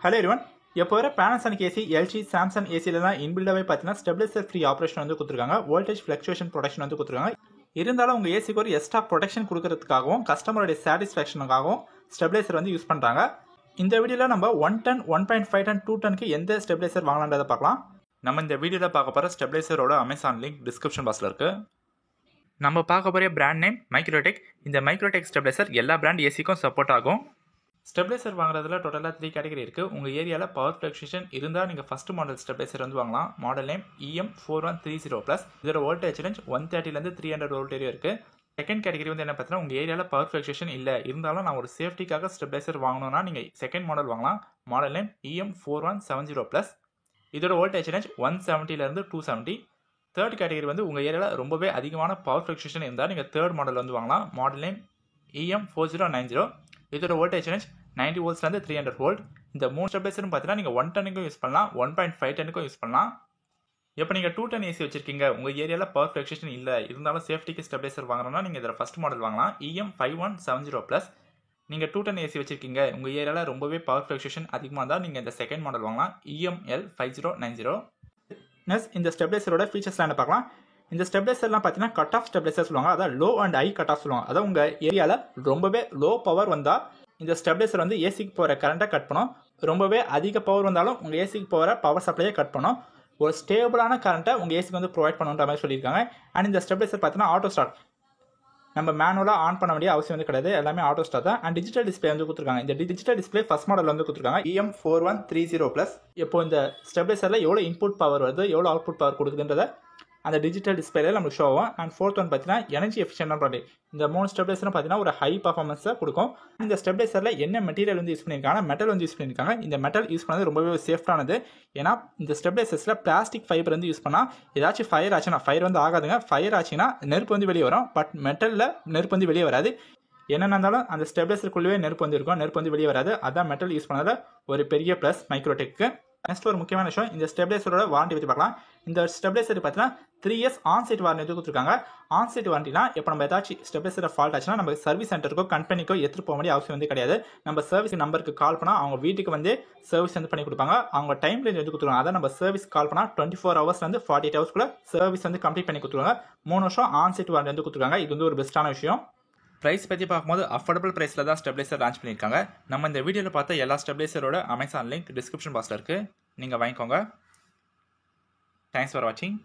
Hello everyone. இப்போ வர Panasonic AC, LG, Samsung ஏசிலலாம் இன்பில்டாகவே பார்த்தீங்கன்னா ஸ்டெபிலைசர் ஃப்ரீ ஆப்ரேஷன் வந்து கொடுத்துருக்காங்க. வோல்டேஜ் ஃப்ளக்சுவேஷன் ப்ரொடெக்ஷன் வந்து கொடுத்துருக்காங்க. இருந்தாலும் உங்கள் ஏசிக்கு ஒரு எக்ஸ்ட்ரா ப்ரொடெக்ஷன் கொடுக்கறதுக்காகவும் கஸ்டமருடைய சாட்டிஸ்ஃபேக்ஷனுக்காகவும் ஸ்டெபிலைசர் வந்து யூஸ் பண்ணுறாங்க. இந்த வீடியோவில் நம்ம 1 டன், 1.5 டன், 2 டனுக்கு எந்த ஸ்டெபிலைசர் வாங்கலான்றதை பார்க்கலாம். நம்ம இந்த வீடியோவில் பார்க்க போகிற ஸ்டெபிலைசரோட அமேசான் லிங்க் டிஸ்கிரிப்ஷன் பாக்ஸில் இருக்குது. நம்ம பார்க்க போகிற பிராண்ட் நேம் மைக்ரோடெக். இந்த மைக்ரோடெக் ஸ்டெபிலைசர் எல்லா பிராண்ட் ஏசிக்கும் சப்போர்ட் ஆகும். ஸ்டெபிலைசர் வாங்குறதுல டோட்டலாக 3 கேட்டகரி இருக்குது. உங்கள் ஏரியாவில் பவர் ஃப்ளக்சுவேஷன் இருந்தால் நீங்கள் ஃபஸ்ட் மாடல் ஸ்டெபிலைசர் வந்து வாங்கலாம். Model name EM4130+. இதோட வோல்டேஜ் ரேஞ்ச் 130லேருந்து 300 வோல்ட் வரையும் இருக்குது. செகண்ட் கேட்டகரி வந்து என்ன பார்த்தீங்கன்னா, உங்கள் ஏரியாவில் பவர் ஃப்ளக்சுவேஷன் இல்லை இருந்தாலும் நான் ஒரு சேஃப்டிக்காக ஸ்டெபிலைசர் வாங்கணும்னா நீங்கள் செகண்ட் மாடல் வாங்கலாம். Model name EM4170+. இதோட வோல்டேஜ் ரேஞ்ச் 170லேருந்து 270. தேர்ட் கேட்டகரி வந்து உங்கள் ஏரியாவில் ரொம்பவே அதிகமான பவர் ஃப்ளக்சுவேஷன் இருந்தால் நீங்கள் தேர்ட் மாடல் வந்து வாங்கலாம். Model name EM4090. இதோட வோல்டேஜ் ரேஞ்ச் 90 வோல்ட்ஸ்லேருந்து 300 வோல்ட். இந்த 3 ஸ்டெபிலைசரும் பார்த்தீங்கன்னா நீங்கள் 1 டனுக்கும் யூஸ் பண்ணலாம், 1.5 டனுக்கும் யூஸ் பண்ணலாம். இப்போ நீங்கள் 2 டன் ஏசி வச்சிருக்கீங்க, உங்கள் ஏரியாவில் பவர் ஃப்ளக்சுவேஷன் இல்லை இருந்தாலும் சேஃப்டிக்கு ஸ்டெபிலைசர் வாங்குறோம்னா நீங்கள் இதில் ஃபஸ்ட் மாடல் வாங்கலாம். EM5170+. நீங்கள் 2 டன் ஏசி வச்சிருக்கீங்க, உங்கள் ஏரியாவில் ரொம்பவே பவர் ஃப்ளக்சுவேஷன் அதிகமாக இருந்தால் நீங்கள் இந்த செகண்ட் மாடல் வாங்கலாம். EML5090. நெக்ஸ்ட் இந்த ஸ்டெபிலைசரோட ஃபீச்சர்ஸ்லாம் என்ன பார்க்கலாம். இந்த ஸ்டெபிலைசர்லாம் பார்த்தீங்கன்னா கட் ஆஃப் ஸ்டெபிலைசர் சொல்லுவாங்க. அதாவது low and high cut off சொல்லுவாங்க. அதாவது உங்கள் ஏரியாவில் ரொம்பவே லோ பவர் வந்தால் இந்த ஸ்டெபிலைசர் வந்து ஏசிக்கு போகிற கரண்ட்டை கட் பண்ணும். ரொம்பவே அதிக பவர் வந்தாலும் உங்கள் ஏசிக்கு போகிற பவர் சப்ளையை கட் பண்ணும். ஒரு ஸ்டேபிளான கரண்ட்டை உங்கள் ஏசிக்கு வந்து ப்ரொவைட் பண்ணுன்ற மாதிரி சொல்லியிருக்காங்க. அண்ட் இந்த ஸ்டெபிலைசர் பார்த்தீங்கன்னா ஆட்டோ ஸ்டார்ட், நம்ம மேனுவலாக ஆன் பண்ண வேண்டிய அவசியம் வந்து கிடையாது, எல்லாமே ஆட்டோ ஸ்டார்ட் தான். அண்ட் டிஜிட்டல் டிஸ்பிளே வந்து கொடுத்துருக்காங்க. இந்த டிஜிட்டல் டிஸ்பிளே ஃபர்ஸ்ட் மாடல் வந்து கொடுத்துருக்காங்க EM4130+. இப்போ இந்த ஸ்டெபிலைசரில் எவ்வளோ இன்புட் பவர் வருது, எவ்வளோ அவுட்புட் பவர் கொடுக்குதுன்றத அந்த டிஜிட்டல் டிஸ்பிளேல நமக்கு ஷோ ஆகும். அண்ட் ஃபோர்த் ஒன் பார்த்தீங்கன்னா எனர்ஜி எஃபிஷியன்டான ப்ராடக்ட். இந்த 3 ஸ்டெபிலைசரும் பார்த்தீங்கன்னா ஒரு ஹை பர்ஃபார்மன்ஸை கொடுக்கும். இந்த ஸ்டெபிலைசரில் என்ன மெட்டீரியல் வந்து யூஸ் பண்ணியிருக்காங்க, மெட்டல் வந்து யூஸ் பண்ணியிருக்காங்க. இந்த மெட்டல் யூஸ் பண்ணது ரொம்பவே சேஃப்டானது. ஏன்னா இந்த ஸ்டெபிலைசர்ஸில் பிளாஸ்டிக் ஃபைபர் வந்து யூஸ் பண்ணால் ஏதாச்சும் ஃபயர் ஆச்சுன்னா, ஃபயர் வந்து ஆகாதுங்க, ஃபயர் ஆச்சுன்னா நெருப்பு வந்து வெளியே வரும். பட் மெட்டலில் நெருப்பு வந்து வெளியே வராது. என்னென்ன இருந்தாலும் அந்த ஸ்டெபிலைசருக்குள்ளேயே நெருப்பு வந்து இருக்கும், நெருப்பு வந்து வெளியே வராது. அதான் மெட்டல் யூஸ் பண்ணதில் ஒரு பெரிய ப்ளஸ் மைக்ரோடெக்கு. நெக்ஸ்ட் ஒரு முக்கியமான விஷயம், இந்த ஸ்டெபிலைசரோட வாரண்டி பற்றி பார்க்கலாம். இந்த ஸ்டெபிலைசர் பார்த்தீங்கன்னா 3 இயர்ஸ் ஆன்சைட் வாரண்டி வந்து கொடுத்துருக்காங்க. ஆன்சைட் வாரண்டினா இப்போ நம்ம ஏதாச்சும் ஸ்டெபிலைசர் ஃபால்ட் ஆச்சுன்னா நம்ம சர்வீஸ் சென்டருக்கோ கம்பெனிக்கோ எடுத்துட்டு போக வேண்டிய அவசியம் வந்து கிடையாது. நம்ம சர்வீஸ் நம்பருக்கு கால் பண்ணால் அவங்க வீட்டுக்கு வந்து சர்வீஸ் வந்து பண்ணி கொடுப்பாங்க. அவங்க டைம் ரேஞ்ச் வந்து கொடுத்துருவாங்க. அதான் நம்ம சர்வீஸ் கால் பண்ணால் 24 ஹவர்ஸ்லேருந்து 48 ஹவர்ஸ்க்குள்ள சர்வீஸ் வந்து கம்ப்ளீட் பண்ணி கொடுத்துருவாங்க. 3 வருஷம் ஆன்சைட் வாரண்டி வந்து கொடுத்துருக்காங்க. இது வந்து ஒரு பெஸ்ட்டான விஷயம். ப்ரைஸ் பற்றி பார்க்கும்போது அஃபோர்டபுள் ப்ரைஸில் தான் ஸ்டெபிலைசர் லான்ச் பண்ணியிருக்காங்க. நம்ம இந்த வீடியோவில் பார்த்த எல்லா ஸ்டெபிலைசரோட அமேசான் லிங்க் டிஸ்கிரிப்ஷன் பாக்ஸில் இருக்குது, நீங்கள் வாங்கிக்கோங்க. தேங்க்ஸ் ஃபார் வாட்சிங்.